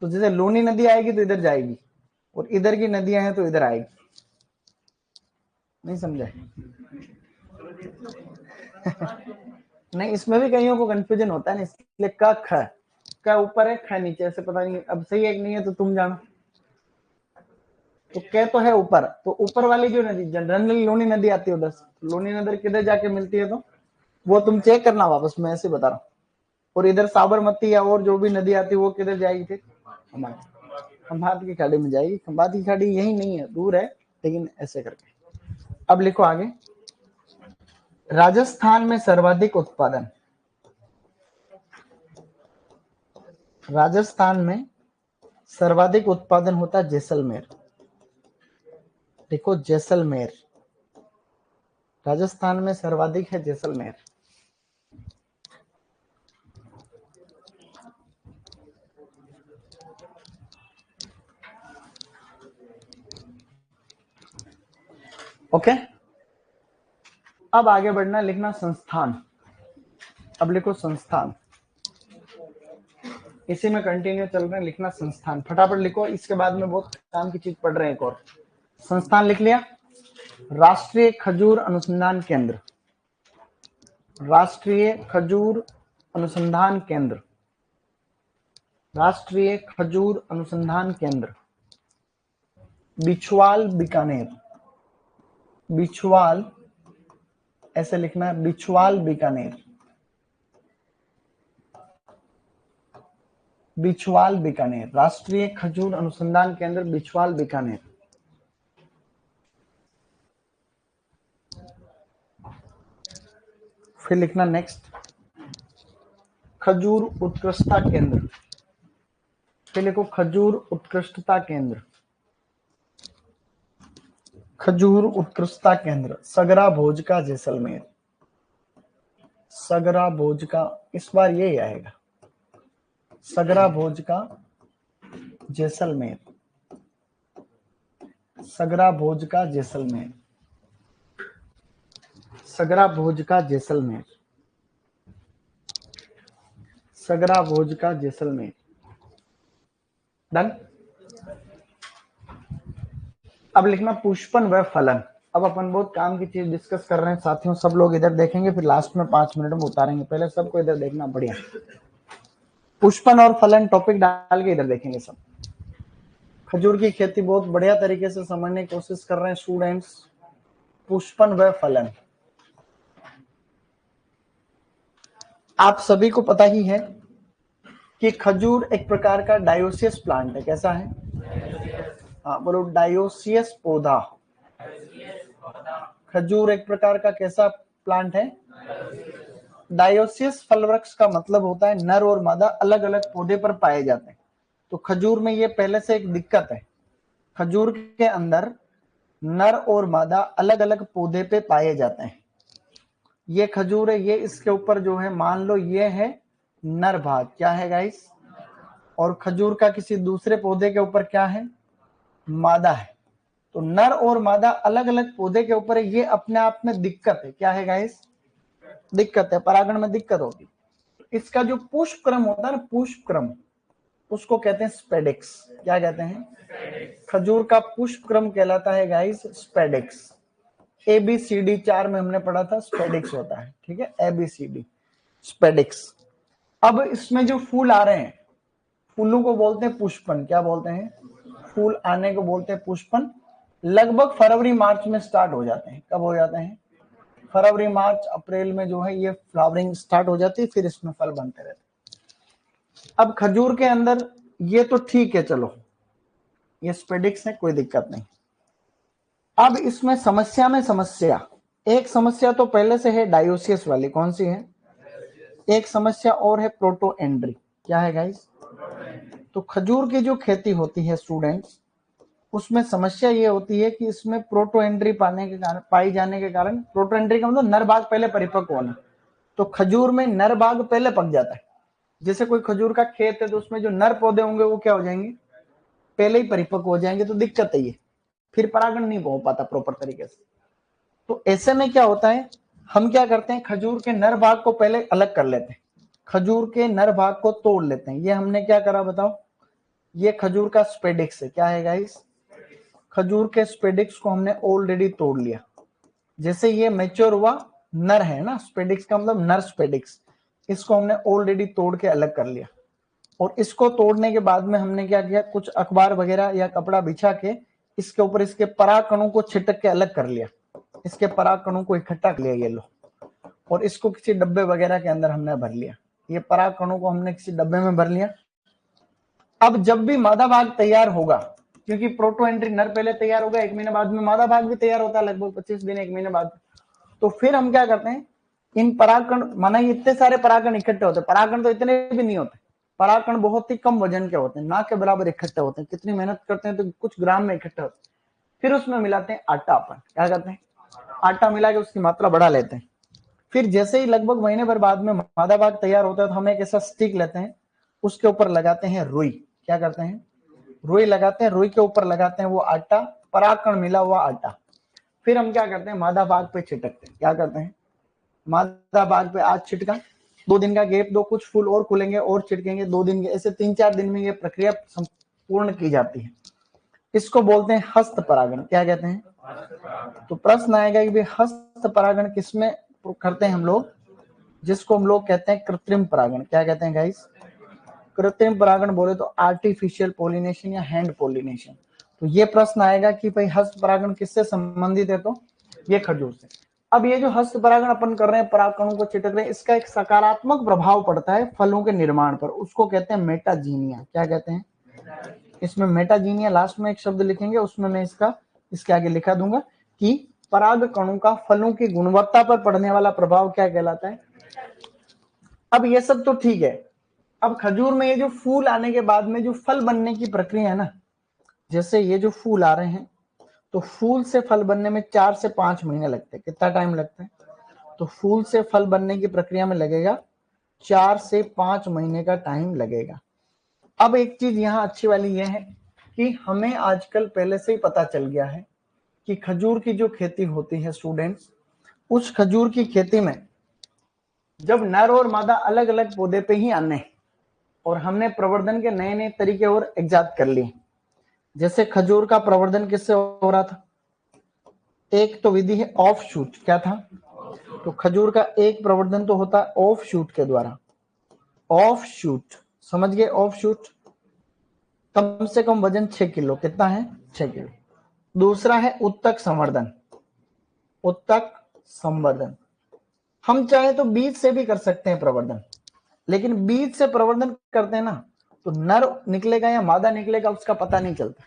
तो जैसे लूनी नदी आएगी तो इधर जाएगी, और इधर की नदियां हैं तो इधर आएगी, नहीं समझे। नहीं, इसमें भी कईयों को कंफ्यूजन होता है ना, इसलिए कख है, क ऊपर है, ख नीचे, ऐसे पता नहीं अब सही है कि नहीं है तो तुम जानो। तो क तो है ऊपर, तो ऊपर वाली जो नदी जनरली लोनी नदी आती है उधर, लोनी नदी किधर जाके मिलती है, तो वो तुम चेक करना वापस, मैं ऐसे बता रहा हूँ। और इधर साबरमती या और जो भी नदी आती है वो किधर जाएगी? फिर खंभात की खाड़ी में जाएगी। खंभात की खाड़ी यही नहीं है, दूर है, लेकिन ऐसे करके। अब लिखो आगे, राजस्थान में सर्वाधिक उत्पादन, राजस्थान में सर्वाधिक उत्पादन होता है जैसलमेर। देखो जैसलमेर, राजस्थान में सर्वाधिक है जैसलमेर। ओके, अब आगे बढ़ना, लिखना संस्थान। अब लिखो संस्थान, इसी में कंटिन्यू चल रहे हैं, लिखना संस्थान। फटाफट लिखो, इसके बाद में बहुत काम की चीज पढ़ रहे हैं एक और। संस्थान लिख लिया। राष्ट्रीय खजूर अनुसंधान केंद्र, राष्ट्रीय खजूर अनुसंधान केंद्र, राष्ट्रीय खजूर अनुसंधान केंद्र, बिछवाल बीकानेर, बिछवाल, ऐसे लिखना है, बिछवाल बीकानेर, बिछवाल बीकानेर, राष्ट्रीय खजूर अनुसंधान केंद्र बिछवाल बीकानेर। फिर लिखना नेक्स्ट, खजूर उत्कृष्टता केंद्र। फिर लिखो खजूर उत्कृष्टता केंद्र, खजूर उत्कृष्टता केंद्र, सगरा भोज का जैसलमेर, सगरा भोज का, इस बार यही आएगा, सगरा भोज का जैसलमेर, सगरा भोज का जैसलमेर, सगरा भोज का जैसलमेर, सगरा भोज का जैसलमेर। डन। अब लिखना पुष्पन व फलन। अब अपन बहुत काम की चीज डिस्कस कर रहे हैं साथियों, सब लोग इधर देखेंगे, फिर लास्ट में 5 मिनट में उतारेंगे, पहले सबको इधर देखना, बढ़िया। पुष्पन और फलन टॉपिक डाल के इधर देखेंगे सब। खजूर की खेती बहुत बढ़िया तरीके से समझने की कोशिश कर रहे हैं स्टूडेंट्स। पुष्पन व फलन, आप सभी को पता ही है कि खजूर एक प्रकार का डायोसियस प्लांट है। कैसा है? हाँ बोलो, डायोसियस पौधा। खजूर एक प्रकार का कैसा प्लांट है? डायोसियस फल वृक्ष का मतलब होता है नर और मादा अलग अलग पौधे पर पाए जाते हैं। तो खजूर में ये पहले से एक दिक्कत है, खजूर के अंदर नर और मादा अलग अलग पौधे पे पाए जाते हैं। ये खजूर है, ये इसके ऊपर जो है, मान लो ये है नर भाग, क्या है गाइस? और खजूर का किसी दूसरे पौधे के ऊपर क्या है? मादा है। तो नर और मादा अलग अलग पौधे के ऊपर है, ये अपने आप में दिक्कत है। क्या है गाइस? दिक्कत है, परागण में दिक्कत होगी। इसका जो पुष्प क्रम होता है ना, पुष्प क्रम, उसको कहते हैं स्पेडिक्स। क्या कहते हैं? खजूर का पुष्प क्रम कहलाता है गाइस स्पेडिक्स। ABCD 4 में हमने पढ़ा था, स्पेडिक्स होता है, ठीक है, ABCD स्पेडिक्स। अब इसमें जो फूल आ रहे हैं, फूलों को बोलते हैं पुष्पन। क्या बोलते हैं? फूल आने को बोलते हैं पुष्पन। लगभग फरवरी मार्च में स्टार्ट हो जाते हैं। कब हो जाते हैं? फरवरी मार्च अप्रैल में जो है ये फ्लावरिंग स्टार्ट हो जाती है, फिर इसमें फल बनते रहते हैं। अब खजूर के अंदर ये तो ठीक है, चलो ये स्पेडिक्स है, कोई दिक्कत नहीं। अब इसमें समस्या में समस्या, एक समस्या तो पहले से है डायोसियस वाली, कौन सी है? एक समस्या और है प्रोटोएंड्री। क्या है गाइस? तो खजूर की जो खेती होती है स्टूडेंट्स, उसमें समस्या ये होती है कि इसमें प्रोटोएंड्री पाई जाने के कारण, प्रोटोएंड्री का मतलब नर भाग पहले परिपक्व होना, तो खजूर में नर भाग पहले पक जाता है। जैसे कोई खजूर का खेत है तो उसमें जो नर पौधे होंगे वो क्या हो जाएंगे? पहले ही परिपक्व हो जाएंगे, तो दिक्कत है ये, फिर परागण नहीं हो पाता प्रॉपर तरीके से। तो ऐसे में क्या होता है, हम क्या करते हैं, खजूर के नर भाग को पहले अलग कर लेते हैं, खजूर के नर भाग को तोड़ लेते हैं। ये हमने क्या करा बताओ? ये खजूर का स्पेडिक्स है। क्या है गाइस? खजूर के स्पेडिक्स को हमने ऑलरेडी तोड़ लिया। जैसे ये मैच्योर हुआ, नर है ना, स्पेडिक्स का मतलब नर स्पेडिक्स, इसको हमने ऑलरेडी तोड़ के अलग कर लिया। और इसको तोड़ने के बाद में हमने क्या किया, कुछ अखबार वगैरह या कपड़ा बिछा के इसके ऊपर इसके पराग कणों को छिटक के अलग कर लिया, इसके पराग कणों को इकट्ठा कर लिया ये लो, और इसको किसी डब्बे वगैरह के अंदर हमने भर लिया। ये पराग कणों को हमने किसी डब्बे में भर लिया। अब जब भी मादा भाग तैयार होगा, क्योंकि प्रोटो एंट्री नर पहले तैयार होगा, 1 महीने बाद में मादा भाग भी तैयार होता है, लगभग 25 दिन 1 महीने बाद। तो फिर हम क्या करते हैं, इन परागकण, माना इतने सारे परागकण इकट्ठे होते हैं, परागकण तो इतने भी नहीं होते, परागकण बहुत ही कम वजन के होते हैं, ना के बराबर इकट्ठे होते हैं, कितनी मेहनत करते हैं तो कुछ ग्राम में इकट्ठे होते हैं। फिर उसमें मिलाते हैं आटा, अपन क्या करते हैं, आटा मिला के उसकी मात्रा बढ़ा लेते हैं। फिर जैसे ही लगभग महीने भर बाद में मादा भाग तैयार होता है तो हम एक ऐसा स्टिक लेते हैं, उसके ऊपर लगाते हैं रुई, क्या करते हैं, रुई लगाते हैं, रुई के ऊपर लगाते हैं वो आटा, परागकण मिला हुआ आटा। फिर हम क्या करते हैं, मादा भाग पे छिटकते हैं, क्या करते हैं, मादा भाग पे आज छिटका, 2 दिन का गैप दो, कुछ फूल और खुलेंगे और छिटकेंगे 2 दिन के, ऐसे 3-4 दिन में ये प्रक्रिया संपूर्ण की जाती है। इसको बोलते हैं हस्त परागण, क्या कहते हैं। तो प्रश्न आएगा कि भाई हस्त परागण किसमें करते हैं हम लोग, जिसको हम लोग कहते हैं कृत्रिम परागण, क्या कहते हैं गाइस, कृत्रिम परागण बोले तो आर्टिफिशियल पोलिनेशन या हैंड पोलिनेशन। तो ये प्रश्न आएगा कि भाई हस्त परागण किससे संबंधित है, तो ये खजूर से। अब ये जो हस्त परागण अपन कर रहे हैं, परागकणों को चिटक रहे हैं, इसका एक सकारात्मक प्रभाव पड़ता है फलों के निर्माण पर, उसको कहते हैं मेटाजीनिया, क्या कहते हैं, इसमें मेटाजीनिया लास्ट में एक शब्द लिखेंगे, उसमें मैं इसके आगे लिखा दूंगा कि पराग कणों का फलों की गुणवत्ता पर पड़ने वाला प्रभाव क्या कहलाता है। अब ये सब तो ठीक है, अब खजूर में ये जो फूल आने के बाद में जो फल बनने की प्रक्रिया है ना, जैसे ये जो फूल आ रहे हैं, तो फूल से फल बनने में 4 से 5 महीने लगते हैं। कितना टाइम लगता है, तो फूल से फल बनने की प्रक्रिया में लगेगा 4 से 5 महीने का टाइम लगेगा। अब एक चीज यहाँ अच्छी वाली यह है कि हमें आजकल पहले से ही पता चल गया है कि खजूर की जो खेती होती है स्टूडेंट्स, उस खजूर की खेती में जब नर और मादा अलग अलग पौधे पे ही आने, और हमने प्रवर्धन के नए नए तरीके और इजाद कर लिए। जैसे खजूर का प्रवर्धन किससे हो रहा था, एक तो विधि है ऑफ शूट, क्या था, तो खजूर का एक प्रवर्धन तो होता है ऑफ शूट के द्वारा, ऑफ शूट, समझ गए, ऑफ शूट, कम से कम वजन 6 किलो, कितना है, 6 किलो। दूसरा है उत्तक संवर्धन, उत्तक संवर्धन, हम चाहे तो बीज से भी कर सकते हैं प्रवर्धन, लेकिन बीज से प्रवर्धन करते हैं ना, तो नर निकलेगा या मादा निकलेगा उसका पता नहीं चलता।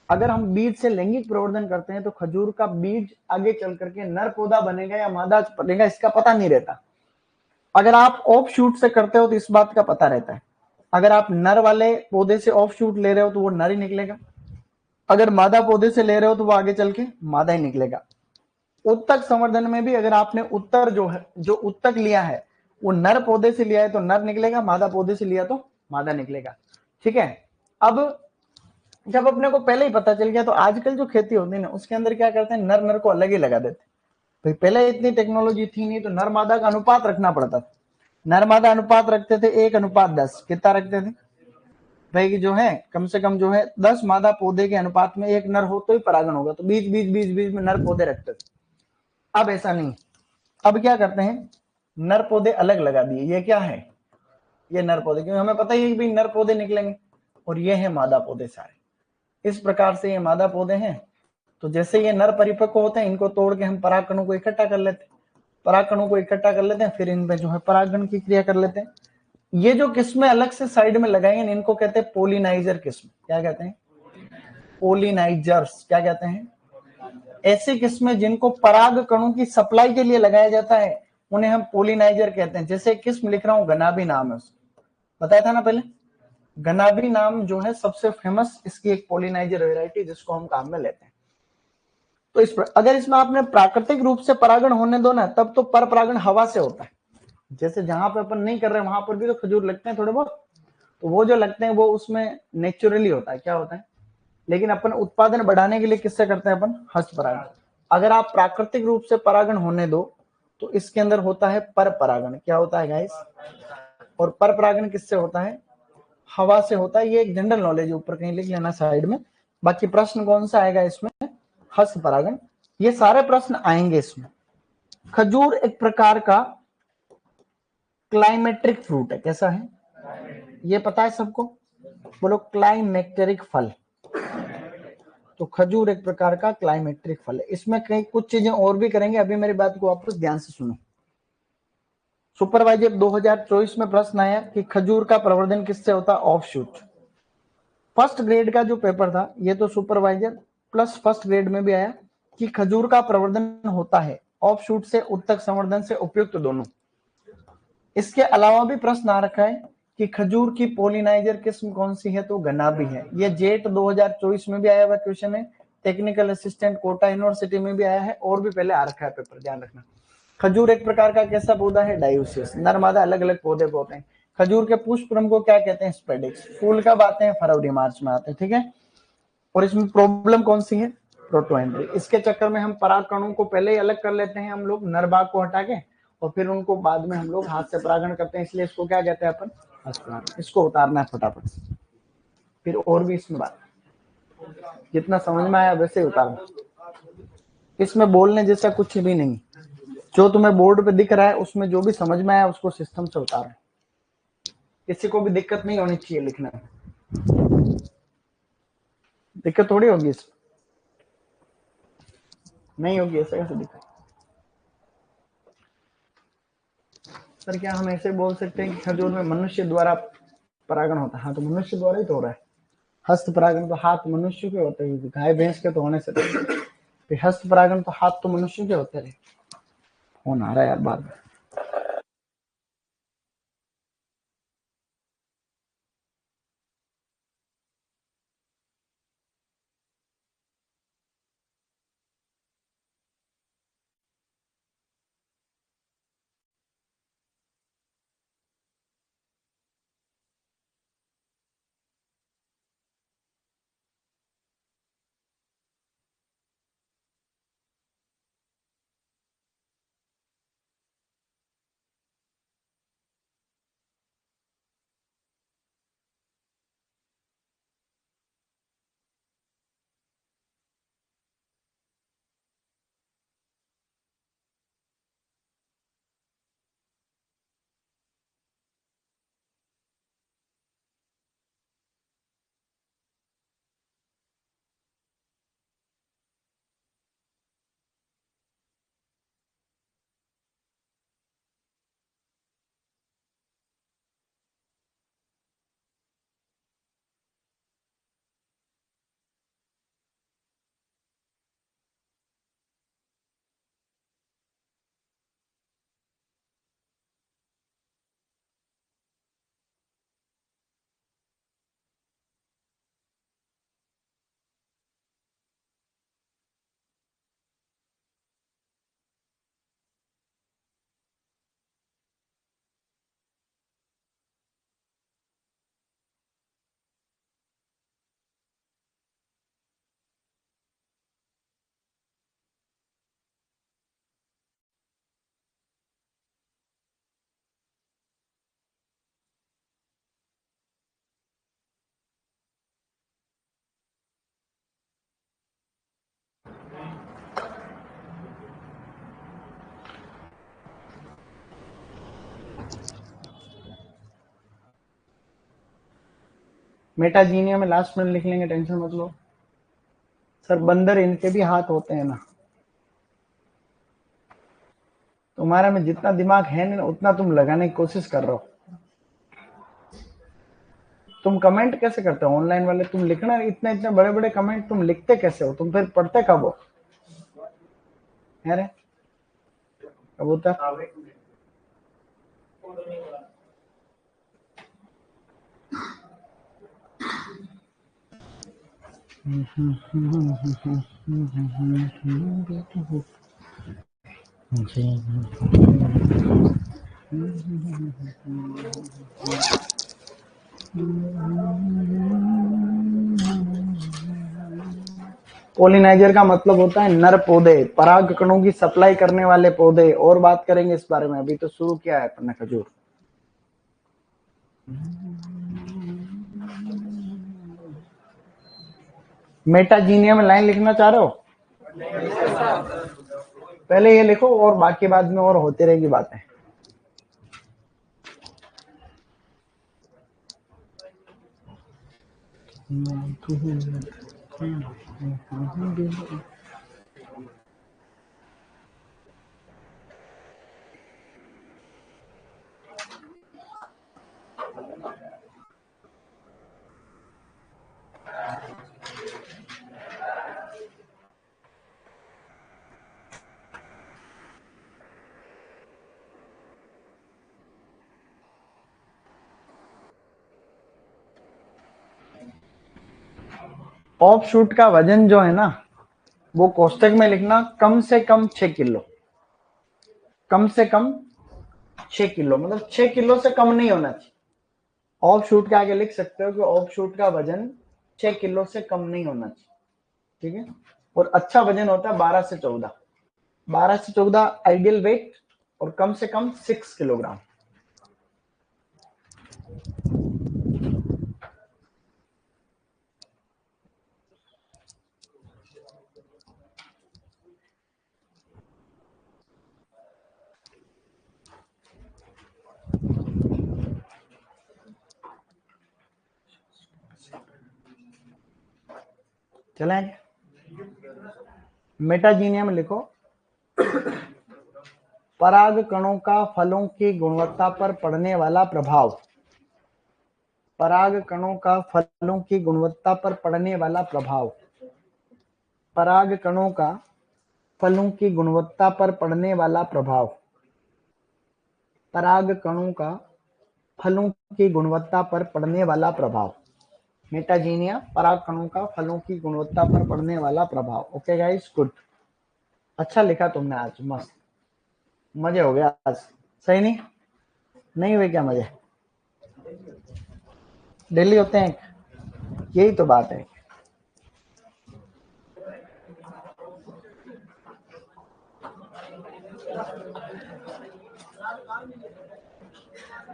अगर हम बीज से लैंगिक प्रवर्धन करते हैं तो खजूर का बीज आगे चल करके नर पौधा बनेगा या मादा बनेगा इसका पता नहीं रहता। अगर आप ऑफ शूट से करते हो तो इस बात का पता रहता है, अगर आप नर वाले पौधे से ऑफ शूट ले रहे हो तो वो नर ही निकलेगा, अगर मादा पौधे से ले रहे हो तो वो आगे चल के मादा ही निकलेगा। उत्तक संवर्धन में भी अगर आपने उत्तर जो उत्तक लिया है वो नर पौधे से लिया है तो नर निकलेगा, मादा पौधे से लिया तो मादा निकलेगा, ठीक है। अब जब अपने को पहले ही पता चल गया तो आजकल जो खेती होती है ना उसके अंदर क्या करते हैं, नर नर को अलग ही लगा देते। भाई पहले इतनी टेक्नोलॉजी थी नहीं तो नर मादा का अनुपात रखना पड़ता था, नर मादा अनुपात रखते थे 1:10, कितना रखते थे भाई कि जो है कम से कम जो है 10 मादा पौधे के अनुपात में 1 नर हो तो ही परागण होगा, तो बीच बीच बीच बीच में नर पौधे रखते थे। अब ऐसा नहीं, अब क्या करते हैं, नर पौधे अलग लगा दिए, ये क्या है, ये नर पौधे, क्योंकि हमें पता ही है कि भाई नर पौधे निकलेंगे, और ये है मादा पौधे सारे। इस प्रकार से ये मादा पौधे हैं, तो जैसे ये नर परिपक्व होते हैं इनको तोड़ के हम परागकणों को इकट्ठा कर लेते हैं, परागकणों को इकट्ठा कर लेते हैं, फिर इनमें जो है परागण की क्रिया कर लेते हैं। ये जो किस्में अलग से साइड में लगाएंगे इनको कहते हैं पोलिनाइजर किस्म, क्या कहते हैं, पोलिनाइजर्स, क्या कहते हैं, ऐसी किस्में जिनको पराग कणों की सप्लाई के लिए लगाया जाता है उन्हें हम पोलिनाइजर कहते हैं। जैसे किस्म लिख रहा हूं, गनाबी नाम है उसका, बताया था ना पहले, गनाबी नाम जो है सबसे फेमस इसकी एक पोलिनाइजर वेराइटी जिसको हम काम में लेते हैं। तो अगर इसमें आपने प्राकृतिक रूप से परागण होने दो ना तब तो पर परागण हवा से होता है, जैसे जहां पे अपन नहीं कर रहे वहां पर भी तो खजूर लगते हैं थोड़े बहुत, तो वो जो लगते हैं वो उसमें नेचुरली होता है, क्या होता है, लेकिन अपन उत्पादन बढ़ाने के लिए किससे करते हैं, अपन हस्त परागण। अगर आप प्राकृतिक रूप से परागण होने दो तो इसके अंदर होता है पर परागण, क्या होता है गाइस, और पर परागण किससे होता है, हवा से होता है। ये एक जनरल नॉलेज ऊपर कहीं लिख लेना साइड में। बाकी प्रश्न कौन सा आएगा इसमें, हस्त परागण, ये सारे प्रश्न आएंगे इसमें। खजूर एक प्रकार का क्लाइमेट्रिक फ्रूट है, कैसा है, ये पता है सबको, बोलो क्लाइमेट्रिक फल। तो खजूर एक प्रकार का क्लाइमेट्रिक फल है। इसमें कई कुछ चीजें और भी करेंगे, अभी मेरी बात को वापस ध्यान से सुनो। सुपरवाइजर 2024 में प्रश्न आया कि खजूर का प्रवर्धन किससे होता है? ऑफशूट। फर्स्ट ग्रेड का जो पेपर था, ये तो सुपरवाइजर प्लस फर्स्ट ग्रेड में भी आया कि खजूर का प्रवर्धन होता है ऑफशूट से, उत्तक संवर्धन से, उपयुक्त दोनों। इसके अलावा भी प्रश्न आ रखा है कि खजूर की पोलिनाइजर किस्म कौन सी है? तो गनाबी है। ये जेट 2024 में भी आया हुआ क्वेश्चन है, टेक्निकल असिस्टेंट कोटा यूनिवर्सिटी में भी आया है, और भी पहले आ रखा है पेपर, ध्यान रखना। खजूर एक प्रकार का कैसा पौधा है? डायोसियस। नर मादा अलग अलग पौधे होते हैं। खजूर के पुष्पक्रम को क्या कहते हैं? स्पेडिक्स। फूल कब आते हैं? फरवरी मार्च में आते हैं, ठीक है। और इसमें प्रॉब्लम कौन सी है? प्रोटोएंड्री। इसके चक्कर में हम पराग कणों को पहले ही अलग कर लेते हैं हम लोग, नर भाग को हटा के, और फिर उनको बाद में हम लोग हाथ से परागण करते हैं, इसलिए इसको क्या कहते हैं अपन? हस्तपरागण। इसको उतारना है फटाफट से, फिर और भी इसमें बात, जितना समझ में आया वैसे ही उतारना। इसमें बोलने जैसा कुछ भी नहीं, जो तुम्हें बोर्ड पे दिख रहा है उसमें जो भी समझ में आया उसको सिस्टम से उतारना। किसी को भी दिक्कत नहीं होनी चाहिए लिखने में, दिक्कत थोड़ी होगी इसमें, नहीं होगी, ऐसे कैसे दिक्कत? सर क्या हम ऐसे बोल सकते हैं कि खजूर में मनुष्य द्वारा परागण होता है? हाँ, तो मनुष्य द्वारा ही तो हो रहा है। हस्त परागण तो हाथ मनुष्य के होते हैं, गाय भैंस के तो होने से तो हस्त परागण तो हाथ तो मनुष्य के होते रहे। फोन आ रहा है यार बाद में। मेटाजीनिया में लास्ट में लिख लेंगे, टेंशन मत लो। सर बंदर इनके भी हाथ होते हैं ना। तुम्हारा में जितना दिमाग है ना उतना तुम लगाने की कोशिश कर रहे हो। तुम कमेंट कैसे करते हो ऑनलाइन वाले? तुम लिखना इतने इतने बड़े बड़े कमेंट तुम लिखते कैसे हो? तुम फिर पढ़ते कब हो? अरे कबूतर पोलिनाइजर का मतलब होता है नर पौधे, पराग कणों की सप्लाई करने वाले पौधे। और बात करेंगे इस बारे में, अभी तो शुरू किया है अपने खजूर। मेटाजीनिया में लाइन लिखना चाह रहे हो? पहले ये लिखो और बाकी बाद में और होती रहेगी बातें। ऑफ शूट का वजन जो है ना, वो कोष्टक में लिखना कम से कम 6 किलो, कम से कम 6 किलो, मतलब 6 किलो से कम नहीं होना चाहिए। ऑफ शूट के आगे लिख सकते हो कि ऑफ शूट का वजन 6 किलो से कम नहीं होना चाहिए, ठीक है। और अच्छा वजन होता है 12 से 14, 12 से 14 आइडियल वेट, और कम से कम 6 किलोग्राम। चले मेटाजीनियम लिखो, पराग कणों का फलों की गुणवत्ता पर पड़ने वाला प्रभाव, पराग कणों का फलों की गुणवत्ता पर पड़ने वाला प्रभाव, पराग कणों का फलों की गुणवत्ता पर पड़ने वाला प्रभाव, पराग कणों का फलों की गुणवत्ता पर पड़ने वाला प्रभाव, मेटाजीनिया, पराग कणों का फलों की गुणवत्ता पर पड़ने वाला प्रभाव। ओके गाइस, गुड, अच्छा लिखा तुमने आज, मस्त, मजे हो गया आज, सही नहीं? नहीं हुए क्या मजे? डेली होते हैं, यही तो बात है।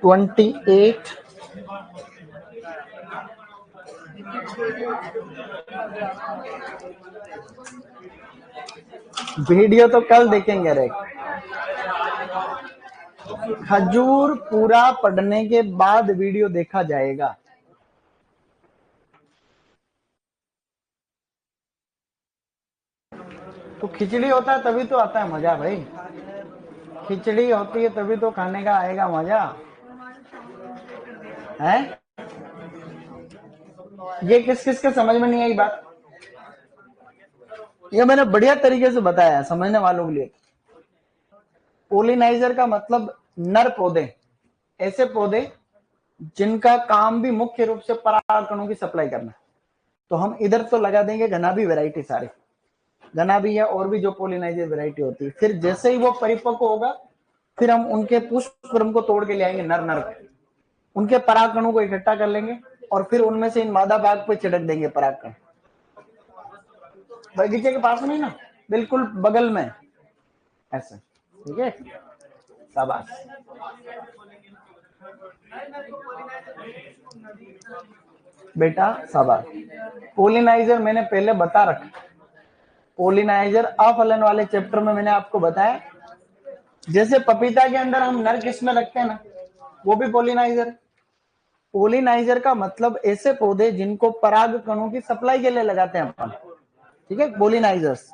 ट्वेंटी 8 वीडियो तो कल देखेंगे रे। खजूर पूरा पढ़ने के बाद वीडियो देखा जाएगा। तो खिचड़ी होता है तभी तो आता है मजा भाई, खिचड़ी होती है तभी तो खाने का आएगा मजा है। ये किस किस के समझ में नहीं आई बात? ये मैंने बढ़िया तरीके से बताया है समझने वालों के लिए। पोलिनाइजर का मतलब नर पौधे, ऐसे पौधे जिनका काम भी मुख्य रूप से परागकणों की सप्लाई करना। तो हम इधर तो लगा देंगे घनाभी वैरायटी, सारे घनाभी है और भी जो पोलिनाइजर वैरायटी होती है। फिर जैसे ही वो परिपक्व होगा, फिर हम उनके पुष्पक्रम को तोड़ के ले आएंगे, नर नर उनके परागकणों को इकट्ठा कर लेंगे और फिर उनमें से इन मादा भाग पे छिड़क देंगे परागकण। बगीचे के पास में ना, बिल्कुल बगल में, ऐसे, ठीक है, शाबाश। बेटा शाबाश। पोलिनाइजर मैंने पहले बता रखा, पोलिनाइजर अफलन वाले चैप्टर में मैंने आपको बताया। जैसे पपीता के अंदर हम नर किस्में रखते हैं ना, वो भी पोलिनाइजर। पोलिनाइजर का मतलब ऐसे पौधे जिनको पराग कणों की सप्लाई के लिए लगाते हैं अपन, ठीक है, पोलिनाइजर्स।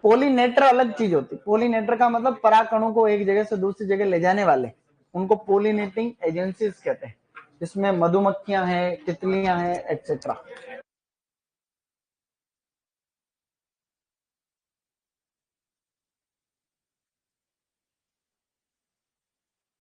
पोलिनेटर अलग चीज होती है। पोलिनेटर का मतलब पराग कणों को एक जगह से दूसरी जगह ले जाने वाले, उनको पोलिनेटिंग एजेंसीज कहते हैं, जिसमें मधुमक्खियां हैं, तितलियां हैं, एक्सेट्रा।